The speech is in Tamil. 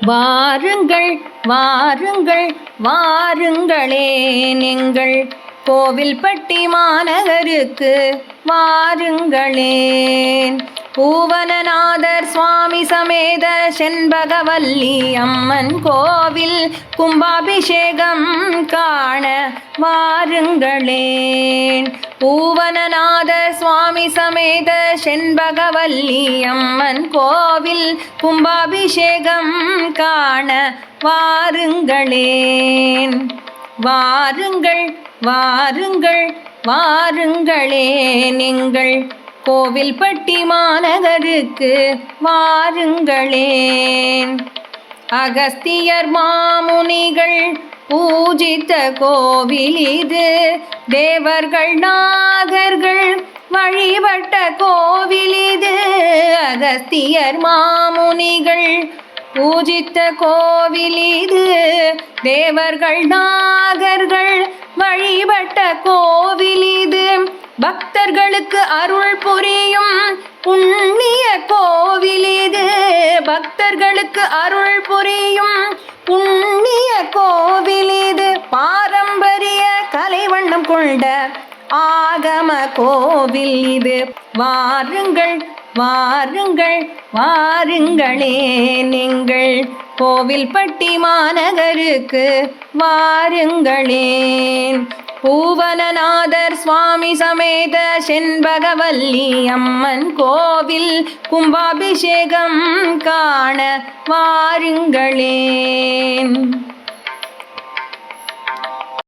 வாருங்கள் வாருங்கள் வாருங்களேன் எங்கள் கோவில்பட்டி மாநகருக்கு வாருங்களேன். பூவனநாதர் சுவாமி சமேத செண்பகவல்லி அம்மன் கோவில் கும்பாபிஷேகம் காண வாருங்களேன். பூவனநாதர் சுவாமி சமேத செண்பகவல்லி அம்மன் கோவில் கும்பாபிஷேகம் காண வாருங்களேன். வாருங்கள் வாருங்கள் வாருங்களேன் எங்கள் கோவில்பட்டி மாநகருக்கு வாருங்களேன். அகஸ்தியர் மாமுனிகள் பூஜித்த கோவில் இது, தேவர்கள் நாகர்கள் வழிபட்ட கோவில் இது. அகஸ்தியர் மாமுனிகள் பூஜித்த கோவில் இது, தேவர்கள் நாகர்கள் வழிபட்ட கோவில் இது. பக்தர்களுக்கு அருள் புரியும் புண்ணிய கோவில் இது. பக்தர்களுக்கு அருள் புரியும் புண்ணிய கோவில் இது. பாரம்பரிய கலைவண்ணம் கொண்ட ஆகம கோவில் இது. வாருங்கள் வாருங்கள் வாருங்களேன் எங்கள் கோவில்பட்டி மாநகருக்கு வாருங்களேன். பூவனநாதர் சுவாமி சமேத செண்பகவல்லி அம்மன் கோவில் கும்பாபிஷேகம் காண வாருங்களேன்.